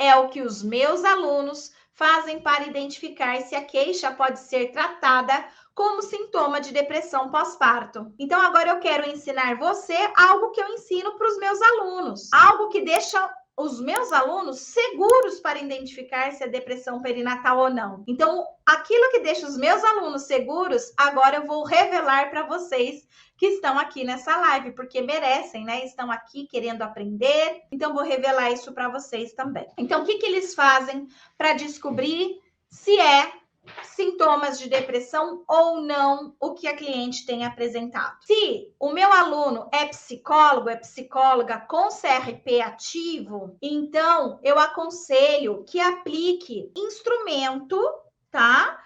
é o que os meus alunos fazem para identificar se a queixa pode ser tratada como sintoma de depressão pós-parto. Então, agora eu quero ensinar você algo que eu ensino para os meus alunos, algo que deixa os meus alunos seguros para identificar se é depressão perinatal ou não. Então, aquilo que deixa os meus alunos seguros, agora eu vou revelar para vocês que estão aqui nessa live, porque merecem, né? Estão aqui querendo aprender, então vou revelar isso para vocês também. Então, o que eles fazem para descobrir se é sintomas de depressão ou não o que a cliente tem apresentado? Se o meu aluno é psicólogo, é psicóloga com CRP ativo, então eu aconselho que aplique instrumento, tá?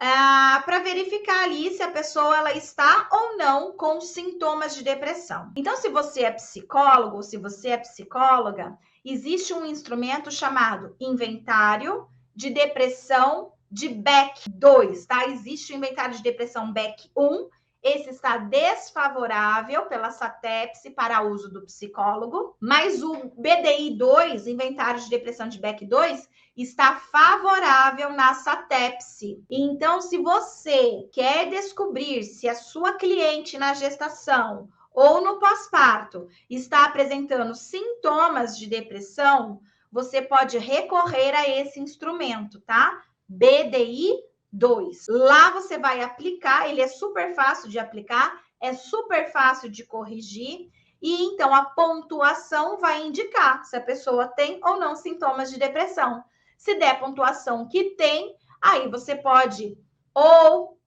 Para verificar ali se a pessoa ela está ou não com sintomas de depressão. Então, se você é psicólogo, se você é psicóloga, existe um instrumento chamado Inventário de Depressão de Beck 2, tá? Existe o inventário de depressão Beck 1, esse está desfavorável pela SATEPS para uso do psicólogo, mas o BDI 2, inventário de depressão de Beck 2, está favorável na SATEPS. Então, se você quer descobrir se a sua cliente na gestação ou no pós-parto está apresentando sintomas de depressão, você pode recorrer a esse instrumento, tá? BDI 2. Lá você vai aplicar, ele é super fácil de aplicar, é super fácil de corrigir, e então a pontuação vai indicar se a pessoa tem ou não sintomas de depressão. Se der pontuação que tem, aí você pode ou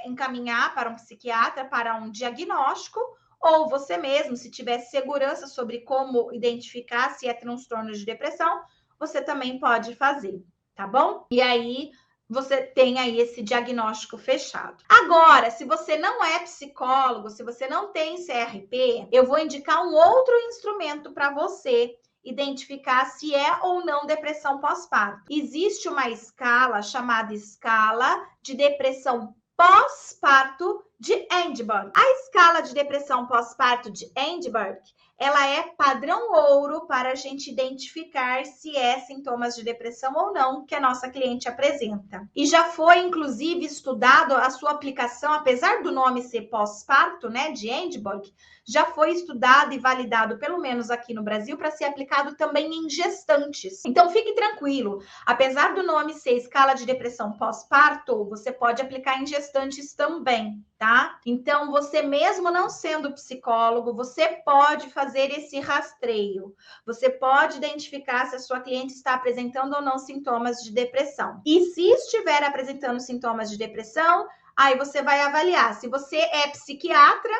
encaminhar para um psiquiatra para um diagnóstico, ou você mesmo, se tiver segurança sobre como identificar se é transtorno de depressão, você também pode fazer, tá bom? E aí você tem aí esse diagnóstico fechado. Agora, se você não é psicólogo, se você não tem CRP, eu vou indicar um outro instrumento para você identificar se é ou não depressão pós-parto. Existe uma escala chamada escala de depressão pós-parto de Edinburgh. A escala de depressão pós-parto de Edinburgh, ela é padrão ouro para a gente identificar se é sintomas de depressão ou não que a nossa cliente apresenta. E já foi, inclusive, estudado a sua aplicação, apesar do nome ser pós-parto, né, de Edinburgh, já foi estudado e validado, pelo menos aqui no Brasil, para ser aplicado também em gestantes. Então, fique tranquilo. Apesar do nome ser escala de depressão pós-parto, você pode aplicar em gestantes também, tá? Então, você mesmo não sendo psicólogo, você pode fazer esse rastreio. Você pode identificar se a sua cliente está apresentando ou não sintomas de depressão. E se estiver apresentando sintomas de depressão, aí você vai avaliar. Se você é psiquiatra,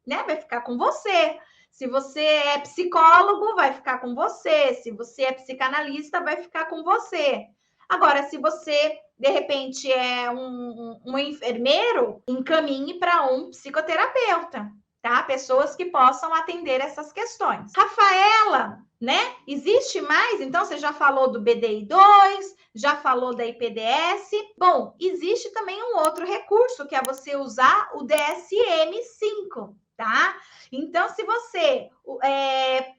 né, vai ficar com você. Se você é psicólogo, vai ficar com você. Se você é psicanalista, vai ficar com você. Agora, se você, de repente, é um enfermeiro, encaminhe para um psicoterapeuta, tá? Pessoas que possam atender essas questões. Rafaela, né? Existe mais? Então, você já falou do BDI 2, já falou da IPDS. Bom, existe também um outro recurso, que é você usar o DSM-5. Tá? Então, se você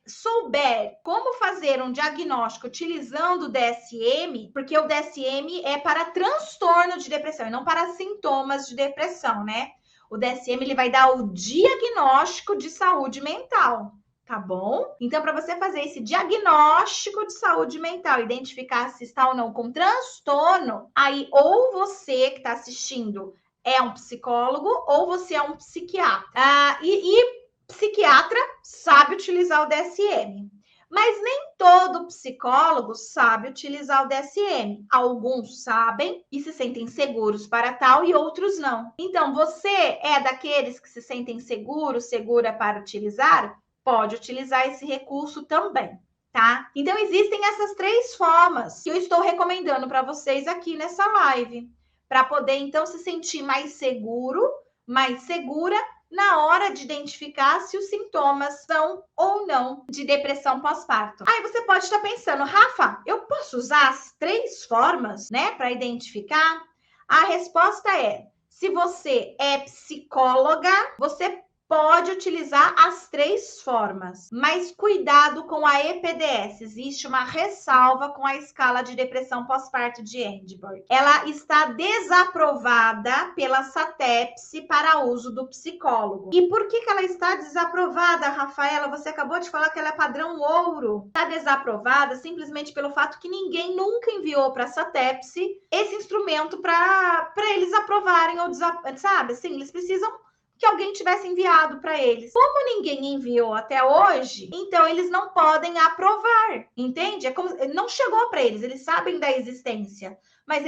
souber como fazer um diagnóstico utilizando o DSM, porque o DSM é para transtorno de depressão e não para sintomas de depressão, né? O DSM ele vai dar o diagnóstico de saúde mental, tá bom? Então, para você fazer esse diagnóstico de saúde mental, identificar se está ou não com transtorno, aí ou você que está assistindo é um psicólogo ou você é um psiquiatra. E psiquiatra sabe utilizar o DSM. Mas nem todo psicólogo sabe utilizar o DSM. Alguns sabem e se sentem seguros para tal e outros não. Então, você é daqueles que se sentem seguros, segura para utilizar? Pode utilizar esse recurso também, tá? Então, existem essas 3 formas que eu estou recomendando para vocês aqui nessa live, para poder, então, se sentir mais seguro, mais segura na hora de identificar se os sintomas são ou não de depressão pós-parto. Aí você pode estar pensando, Rafa, eu posso usar as 3 formas, né, para identificar? A resposta é, se você é psicóloga, você pode utilizar as 3 formas, mas cuidado com a EPDS. Existe uma ressalva com a escala de depressão pós-parto de Edinburgh. Ela está desaprovada pela SATEPS para uso do psicólogo. E por que ela está desaprovada, Rafaela? Você acabou de falar que ela é padrão ouro. Está desaprovada simplesmente pelo fato que ninguém nunca enviou para a SATEPS esse instrumento para eles aprovarem ou sabe? Assim, eles precisam que alguém tivesse enviado para eles. Como ninguém enviou até hoje, então eles não podem aprovar, entende? É como, não chegou para eles, eles sabem da existência, mas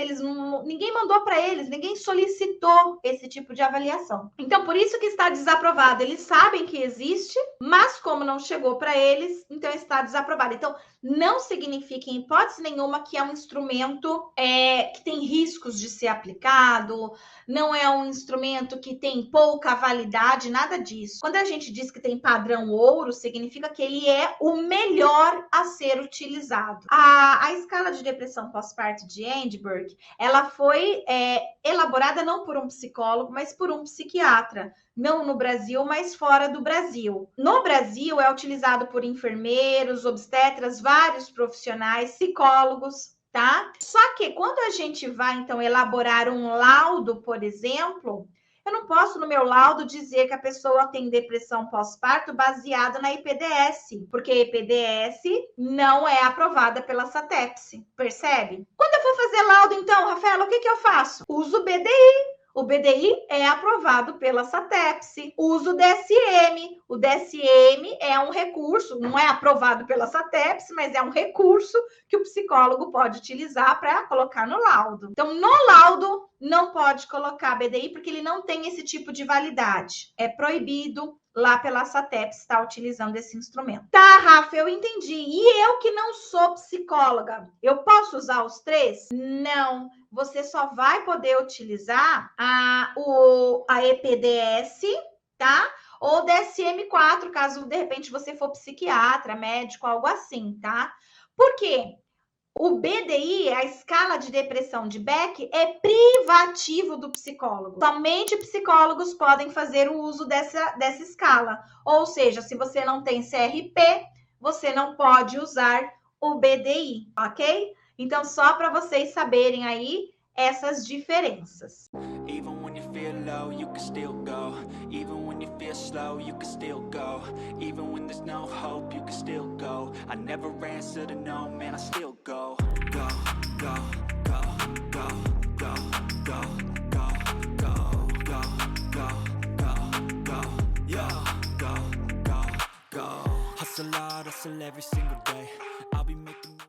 ninguém mandou para eles, ninguém solicitou esse tipo de avaliação. Então, por isso que está desaprovado. Eles sabem que existe, mas como não chegou para eles, então está desaprovado. Então, não significa em hipótese nenhuma que é um instrumento que tem riscos de ser aplicado, não é um instrumento que tem pouca validade, nada disso. Quando a gente diz que tem padrão ouro, significa que ele é o melhor a ser utilizado. A escala de depressão pós-parto de Edinburgh, ela foi elaborada não por um psicólogo, mas por um psiquiatra. Não no Brasil, mas fora do Brasil. No Brasil, é utilizado por enfermeiros, obstetras, vários profissionais, psicólogos, tá? Só que quando a gente vai, então, elaborar um laudo, por exemplo, eu não posso, no meu laudo, dizer que a pessoa tem depressão pós-parto baseada na EPDS, porque a EPDS não é aprovada pela SATEPS, percebe? Quando eu for fazer laudo, então, Rafaela, o que eu faço? Uso o BDI. O BDI é aprovado pela SATEPS. Uso o DSM. O DSM é um recurso, não é aprovado pela SATEPS, mas é um recurso que o psicólogo pode utilizar para colocar no laudo. Então, no laudo, não pode colocar BDI, porque ele não tem esse tipo de validade. É proibido lá pela SATEPS estar utilizando esse instrumento. Tá, Rafa, eu entendi. E eu que não sou psicóloga, eu posso usar os 3? Não. Você só vai poder utilizar a EPDS, tá? Ou DSM-4, caso de repente você for psiquiatra, médico, algo assim, tá? Por quê? O BDI, a escala de depressão de Beck, é privativo do psicólogo. Somente psicólogos podem fazer o uso dessa escala. Ou seja, se você não tem CRP, você não pode usar o BDI, ok? Então, só para vocês saberem aí essas diferenças. Even when you feel low, you can still go. Even when you feel slow, you can still go. Even when there's no hope, you can still go. I never answer to no, man, I still go. Go, go, go, go, go, go, go, go, go, go, go, go, yeah, go, go, go. Hustle hard, hustle every single day.